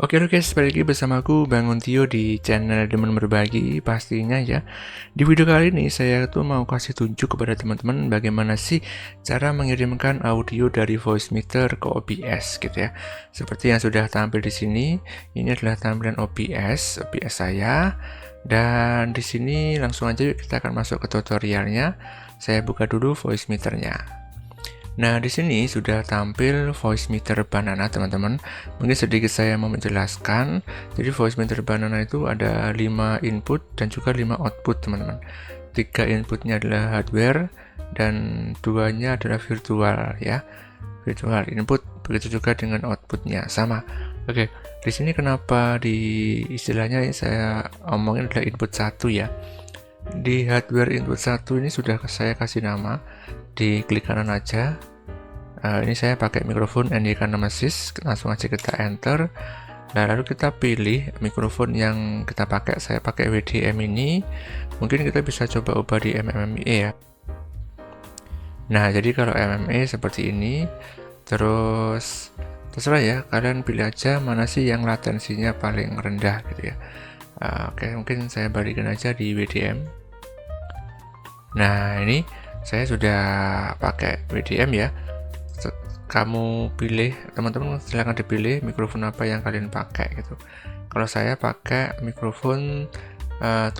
Oke oke, balik lagi bersamaku Bang Untio di channel Demen Berbagi pastinya ya. Di video kali ini saya tuh mau kasih tunjuk kepada teman-teman bagaimana sih cara mengirimkan audio dari voice meter ke OBS gitu ya. Seperti yang sudah tampil di sini, ini adalah tampilan OBS saya. Dan di sini langsung aja yuk kita akan masuk ke tutorialnya. Saya buka dulu voice meternya. Nah, di sini sudah tampil voice meter Banana, teman-teman. Mungkin sedikit saya mau menjelaskan. Jadi voice meter Banana itu ada 5 input dan juga 5 output, teman-teman. 3 inputnya adalah hardware dan 2-nya adalah virtual ya. Virtual input, begitu juga dengan outputnya sama. Oke, di sini kenapa di istilahnya saya omongin adalah input 1 ya. Di hardware input 1 ini sudah saya kasih nama, di klik kanan aja. Ini saya pakai mikrofon NYK Nemesis, langsung aja kita enter. Nah, lalu kita pilih mikrofon yang kita pakai. Saya pakai WDM ini, mungkin kita bisa coba ubah di MME ya. Nah, jadi kalau MME seperti ini, terus terserah ya, kalian pilih aja mana sih yang latensinya paling rendah gitu ya. Oke, mungkin saya balikin aja di WDM. Nah, ini saya sudah pakai WDM ya. Kamu pilih, teman-teman silahkan dipilih mikrofon apa yang kalian pakai gitu. Kalau saya pakai mikrofon 7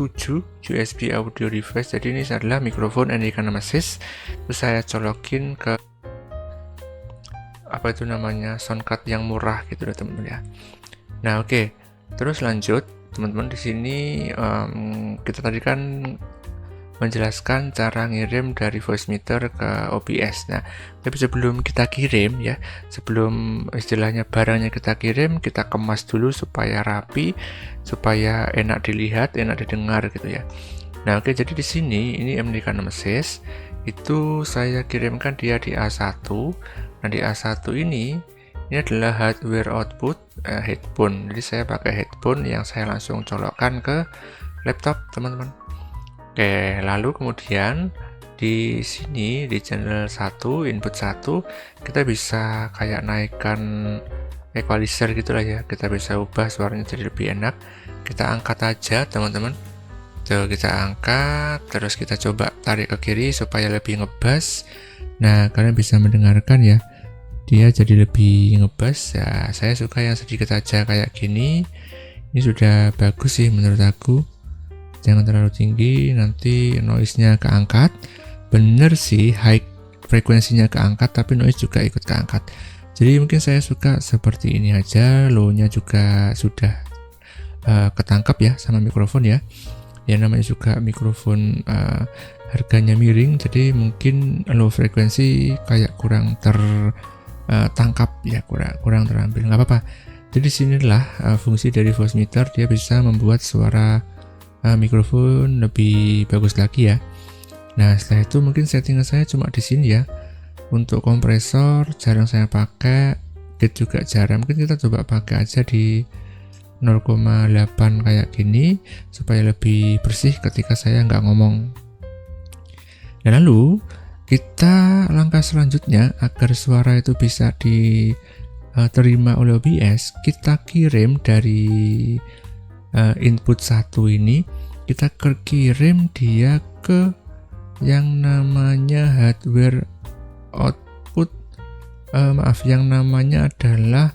USB audio device, jadi ini adalah mikrofon NYK Nemesis. Terus saya colokin ke apa itu namanya, soundcard yang murah gitu ya teman-teman ya. Nah oke, terus lanjut teman-teman. Di sini kita tadi kan menjelaskan cara ngirim dari voice meter ke OBS. Nah, tapi sebelum kita kirim ya, sebelum istilahnya barangnya kita kirim, kita kemas dulu supaya rapi, supaya enak dilihat, enak didengar gitu ya. Nah, oke, jadi di sini ini NYK Nemesis itu saya kirimkan dia di A1. Nah, di A1 ini adalah hardware output headphone. Jadi saya pakai headphone yang saya langsung colokkan ke laptop, teman-teman. Oke, lalu kemudian di sini di channel 1 input 1 kita bisa kayak naikkan equalizer gitulah ya. Kita bisa ubah suaranya jadi lebih enak. Kita angkat aja, teman-teman. Tuh, kita angkat, terus kita coba tarik ke kiri supaya lebih ngebass. Nah, kalian bisa mendengarkan ya. Dia jadi lebih ngebass. Ya, saya suka yang sedikit aja kayak gini. Ini sudah bagus sih menurut aku. Jangan terlalu tinggi, nanti noise-nya keangkat. Bener sih, high frekuensinya keangkat, tapi noise juga ikut keangkat. Jadi mungkin saya suka seperti ini aja. Low-nya juga sudah ketangkap ya sama mikrofon ya. Ya namanya juga mikrofon harganya miring, jadi mungkin low frekuensi kayak kurang tertangkap ya, kurang terambil. Nggak apa-apa. Jadi sinilah fungsi dari voice meter, dia bisa membuat suara mikrofon lebih bagus lagi ya. Nah, setelah itu mungkin settingan saya cuma di sini ya. Untuk kompresor jarang saya pakai, gate juga jarang. Mungkin kita coba pakai aja di 0,8 kayak gini supaya lebih bersih ketika saya nggak ngomong. Dan lalu kita langkah selanjutnya agar suara itu bisa diterima oleh OBS, kita kirim dari input 1 ini, kita kirim dia ke yang namanya hardware output, yang namanya adalah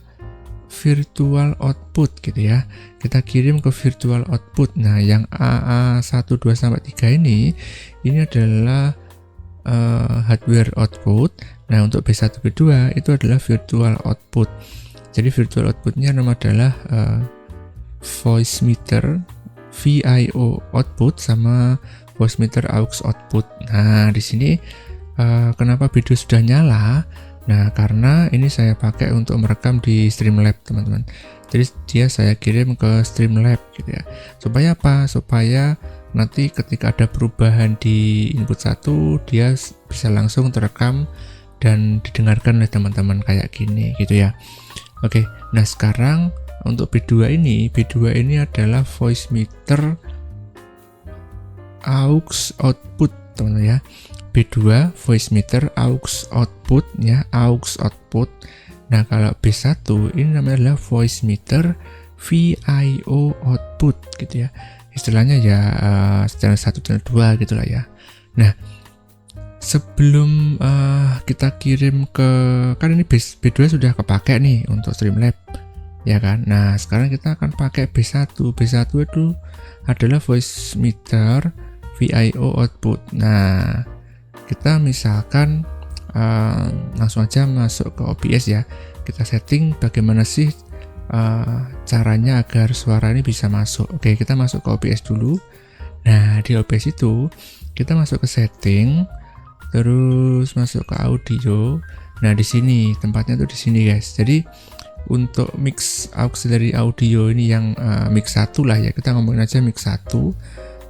virtual output gitu ya. Kita kirim ke virtual output. Nah, yang AA1, 2 sampai 3 ini adalah hardware output. Nah, untuk B1, B2 itu adalah virtual output. Jadi virtual outputnya nama adalah voice meter VIO output sama voice meter aux output. Nah, di sini kenapa video sudah nyala? Nah, karena ini saya pakai untuk merekam di Streamlabs, teman-teman. Jadi dia saya kirim ke Streamlabs gitu ya. Supaya apa? Supaya nanti ketika ada perubahan di input 1, dia bisa langsung terekam dan didengarkan oleh teman-teman kayak gini gitu ya. Oke, nah sekarang untuk B2 ini adalah voice meter aux output, teman-teman ya. B2 voice meter aux output ya, aux output. Nah, kalau B1 ini namanya adalah voice meter VIO output gitu ya. Istilahnya ya channel 1 channel 2 gitulah ya. Nah, sebelum kita kirim ke, kan ini B2 sudah kepake nih untuk Streamlabs ya kan. Nah, sekarang kita akan pakai B1. B1 itu adalah voice meter VIO output. Nah, kita misalkan langsung aja masuk ke OBS ya. Kita setting bagaimana sih caranya agar suara ini bisa masuk. Oke, kita masuk ke OBS dulu. Nah, di OBS itu kita masuk ke setting, terus masuk ke audio. Nah, di sini tempatnya tuh di sini guys. Jadi untuk mix auxiliary audio ini yang mix 1 lah ya, kita ngomongin aja mix 1.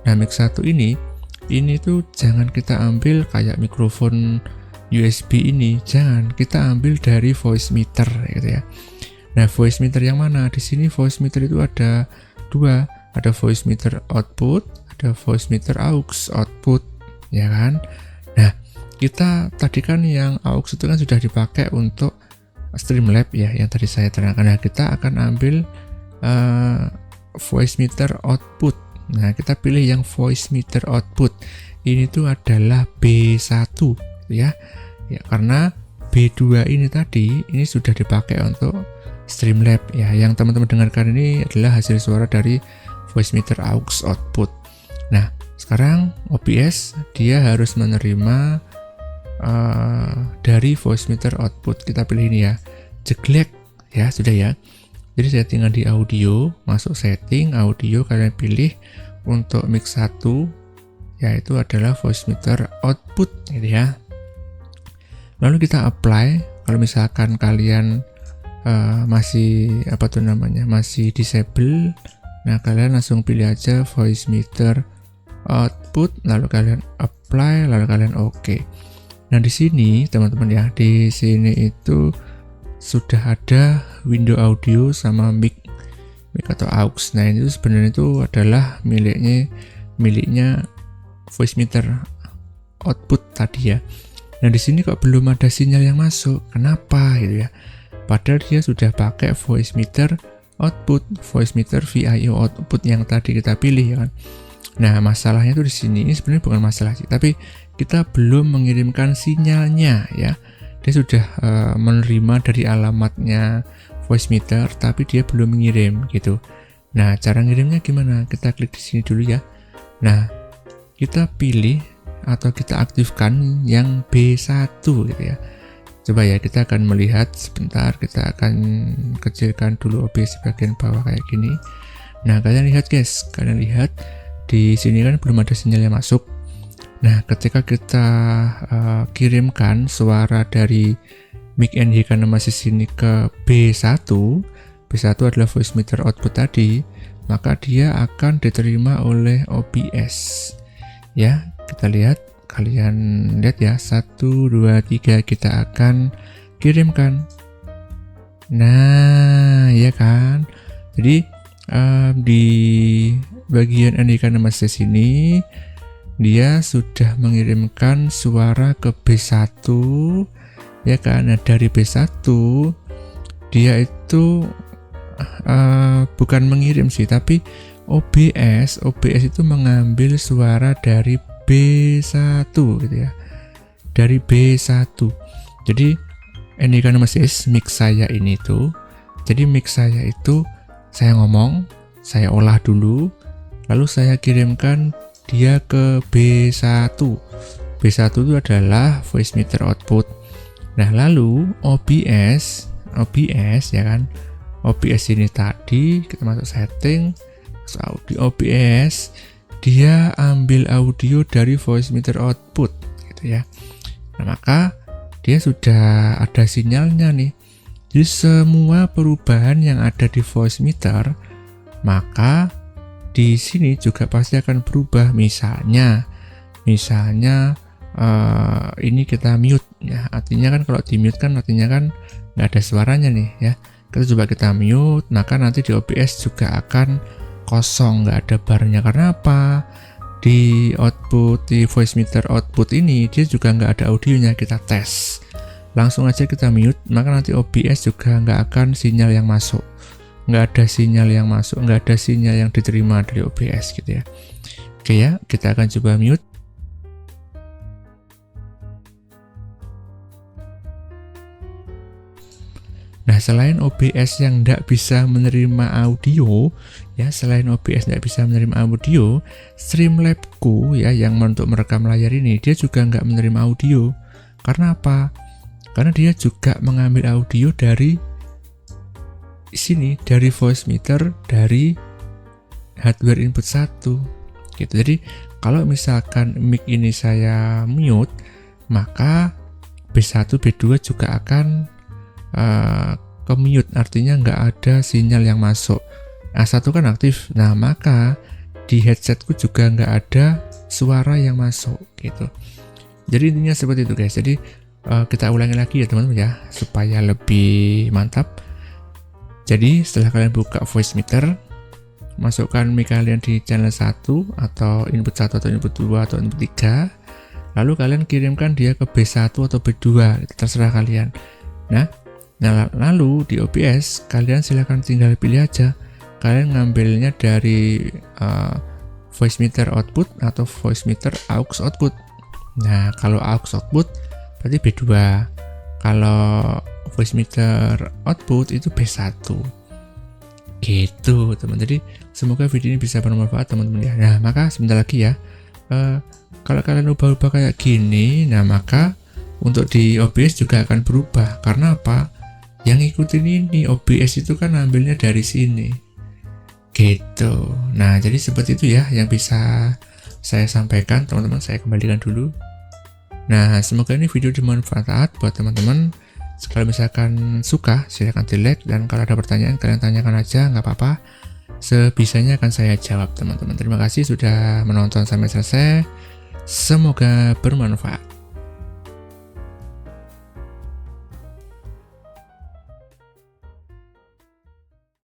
Nah, mix 1 ini tuh jangan kita ambil kayak mikrofon USB ini, jangan, kita ambil dari voice meter gitu ya. Nah, voice meter yang mana? Di sini voice meter itu ada dua, ada voice meter output, ada voice meter aux output, ya kan? Nah, kita tadi kan yang aux itu kan sudah dipakai untuk Streamlabs ya, yang tadi saya terangkan. Nah, kita akan ambil voice meter output. Nah, kita pilih yang voice meter output. Ini tuh adalah B1 ya. Ya, karena B2 ini tadi ini sudah dipakai untuk Streamlabs ya. Yang teman-teman dengarkan ini adalah hasil suara dari voice meter aux output. Nah, sekarang OBS dia harus menerima dari voice meter output. Kita pilih ini ya, jeglek ya, sudah ya. Jadi saya tinggal di audio, masuk setting audio, kalian pilih untuk mix 1 yaitu adalah voice meter output gitu ya. Lalu kita apply. Kalau misalkan kalian masih masih disable, nah kalian langsung pilih aja voice meter output, lalu kalian apply, lalu kalian oke. Nah, di sini teman-teman ya, di sini itu sudah ada window audio sama mic atau aux. Nah, itu sebenarnya itu adalah miliknya voice meter output tadi ya. Nah, di sini kok belum ada sinyal yang masuk. Kenapa gitu ya? Padahal dia sudah pakai voice meter output, voice meter VIO output yang tadi kita pilih ya kan. Nah, masalahnya tuh di sini, ini sebenarnya bukan masalah sih, tapi kita belum mengirimkan sinyalnya ya. Dia sudah menerima dari alamatnya voice meter, tapi dia belum mengirim gitu. Nah, cara ngirimnya gimana? Kita klik di sini dulu ya. Nah, kita pilih atau kita aktifkan yang B1 gitu ya. Coba ya, kita akan melihat sebentar. Kita akan kecilkan dulu OBS di bagian bawah kayak gini. Nah, kalian lihat guys, kalian lihat di sini kan belum ada sinyal yang masuk. Nah, ketika kita kirimkan suara dari mic NH Kinemasis ini ke B1 adalah voice meter output tadi, maka dia akan diterima oleh OBS. Ya, kita lihat, kalian lihat ya, 1, 2, 3 kita akan kirimkan. Nah, ya kan. Jadi di bagian NH Kinemasis ini dia sudah mengirimkan suara ke B1 ya kan. Nah, dari B1 dia itu bukan mengirim sih, tapi OBS itu mengambil suara dari B1 gitu ya, dari B1. Jadi NH Kinemasis mix saya ini tuh, jadi mix saya itu saya ngomong, saya olah dulu, lalu saya kirimkan dia ke B1. B1 itu adalah voice meter output. Nah, lalu OBS ya kan. OBS ini tadi kita masuk setting, masuk audio OBS, dia ambil audio dari voice meter output gitu ya. Nah, maka dia sudah ada sinyalnya nih. Jadi semua perubahan yang ada di voice meter, maka di sini juga pasti akan berubah. Misalnya ini kita mute ya, artinya kan kalau di mute kan artinya kan nggak ada suaranya nih ya. Kita coba kita mute, maka nanti di OBS juga akan kosong, nggak ada barnya. Karena apa? Di voice meter output ini dia juga nggak ada audionya. Kita tes, langsung aja kita mute, maka nanti OBS juga nggak akan sinyal yang masuk, nggak ada sinyal yang masuk, nggak ada sinyal yang diterima dari OBS gitu ya. Oke ya, kita akan coba mute. Nah, selain OBS yang tidak bisa menerima audio, ya, selain OBS tidak bisa menerima audio, Streamlabsku ya yang untuk merekam layar ini dia juga nggak menerima audio. Karena apa? Karena dia juga mengambil audio dari sini, dari voice meter, dari hardware input 1 gitu. Jadi kalau misalkan mic ini saya mute, maka B1 B2 juga akan ke mute, artinya nggak ada sinyal yang masuk. A1 kan aktif, nah maka di headsetku juga nggak ada suara yang masuk gitu. Jadi intinya seperti itu guys. Jadi kita ulangi lagi ya teman-teman ya, supaya lebih mantap. Jadi setelah kalian buka voice meter, masukkan mic kalian di channel 1 atau input 1 atau input 2 atau input 3, lalu kalian kirimkan dia ke B1 atau B2, terserah kalian. Nah, lalu di OBS kalian silahkan tinggal pilih aja, kalian ngambilnya dari voice meter output atau voice meter aux output. Nah, kalau aux output berarti B2, kalau voice meter output itu B1 gitu teman. Jadi semoga video ini bisa bermanfaat teman-teman ya. Nah, maka sebentar lagi ya, kalau kalian ubah-ubah kayak gini, nah maka untuk di OBS juga akan berubah. Karena apa? Yang ikutin ini OBS itu kan ambilnya dari sini gitu. Nah, jadi seperti itu ya yang bisa saya sampaikan teman-teman. Saya kembalikan dulu. Nah, semoga ini video bermanfaat buat teman-teman. Kalau misalkan suka, silahkan di like, dan kalau ada pertanyaan kalian tanyakan aja, nggak apa-apa, sebisanya akan saya jawab teman-teman. Terima kasih sudah menonton sampai selesai, semoga bermanfaat.